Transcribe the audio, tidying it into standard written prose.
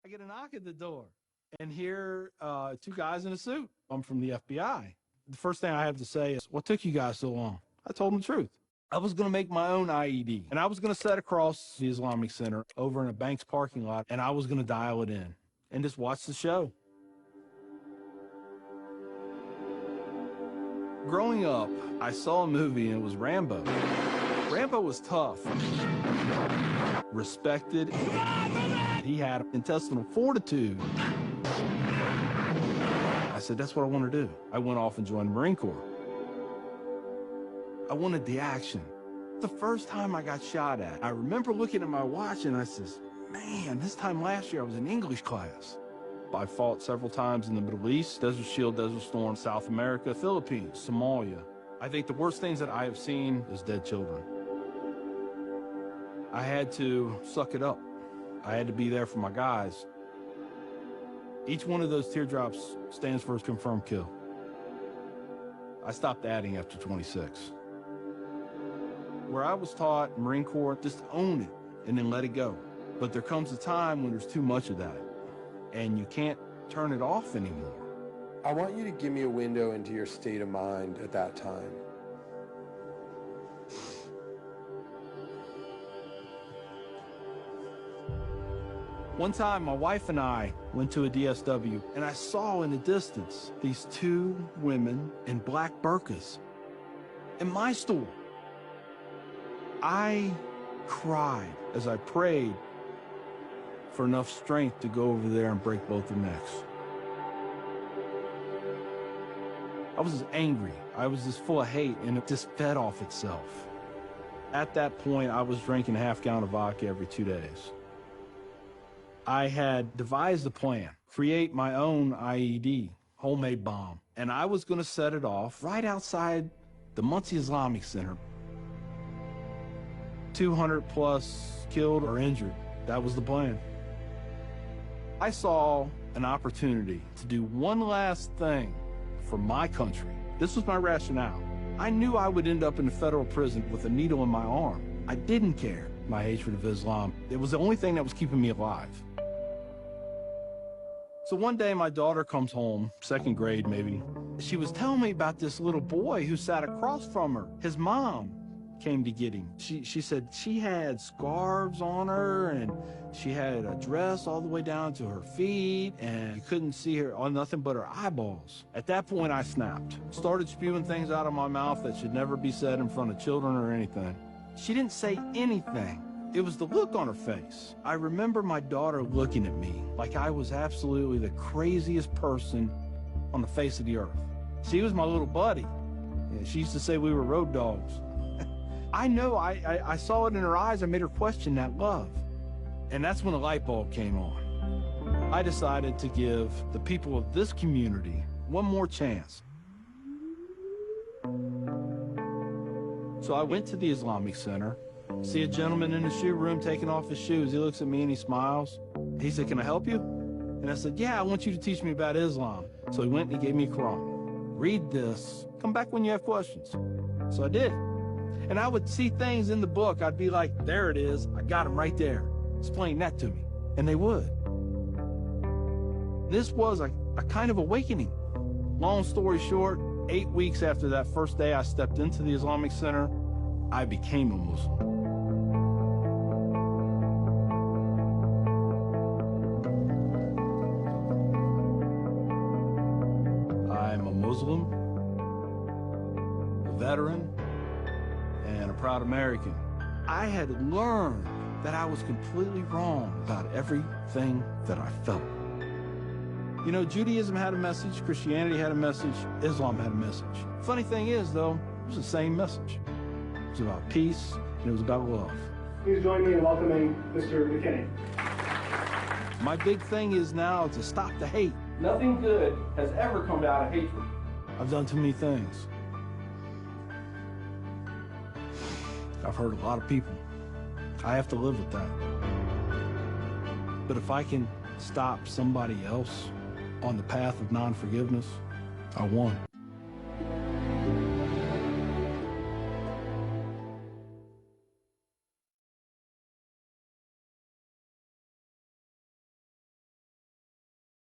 I get a knock at the door, and here two guys in a suit. I'm from the FBI. The first thing I have to say is, what took you guys so long? I told them the truth. I was going to make my own IED, and I was going to set across the Islamic Center over in a bank's parking lot, and I was going to dial it in and just watch the show. Growing up, I saw a movie, and it was Rambo. Rambo was tough, respected. He had intestinal fortitude. I said, that's what I want to do. I went off and joined the Marine Corps. I wanted the action. The first time I got shot at, I remember looking at my watch and I says, man, this time last year I was in English class. I fought several times in the Middle East, Desert Shield, Desert Storm, South America, Philippines, Somalia. I think the worst things that I have seen is dead children. I had to suck it up. I had to be there for my guys. Each one of those teardrops stands for a confirmed kill. I stopped adding after 26. Where I was taught, Marine Corps, just own it and then let it go. But there comes a time when there's too much of that, and you can't turn it off anymore. I want you to give me a window into your state of mind at that time. One time, my wife and I went to a DSW, and I saw in the distance these two women in black burqas in my store. I cried as I prayed for enough strength to go over there and break both their necks. I was just angry. I was just full of hate, and it just fed off itself. At that point, I was drinking a half-gallon of vodka every 2 days. I had devised a plan, create my own IED, homemade bomb, and I was going to set it off right outside the Muncie Islamic Center. 200 plus killed or injured. That was the plan. I saw an opportunity to do one last thing for my country. This was my rationale. I knew I would end up in a federal prison with a needle in my arm. I didn't care. My hatred of Islam, it was the only thing that was keeping me alive. So one day my daughter comes home, second grade maybe. She was telling me about this little boy who sat across from her. His mom came to get him. She said she had scarves on her, and she had a dress all the way down to her feet, and you couldn't see her on nothing but her eyeballs. At that point, I snapped. Started spewing things out of my mouth that should never be said in front of children or anything. She didn't say anything. It was the look on her face. I remember my daughter looking at me like I was absolutely the craziest person on the face of the earth. She was my little buddy. She used to say we were road dogs. I know, I saw it in her eyes. I made her question that love. And that's when a light bulb came on. I decided to give the people of this community one more chance. So I went to the Islamic Center, see a gentleman in the shoe room taking off his shoes. He looks at me and he smiles. He said, can I help you? And I said, yeah, I want you to teach me about Islam. So he went and he gave me a Quran. Read this. Come back when you have questions. So I did. And I would see things in the book. I'd be like, there it is. I got them right there. Explain that to me. And they would. This was a kind of awakening. Long story short, 8 weeks after that first day I stepped into the Islamic Center, I became a Muslim. I'm a Muslim, a veteran, and a proud American. I had learned that I was completely wrong about everything that I felt. You know, Judaism had a message, Christianity had a message, Islam had a message. Funny thing is, though, it was the same message. It was about peace, and it was about love. Please join me in welcoming Mr. McKinney. My big thing is now to stop the hate. Nothing good has ever come out of hatred. I've done too many things. I've hurt a lot of people. I have to live with that. But if I can stop somebody else on the path of non-forgiveness, I won.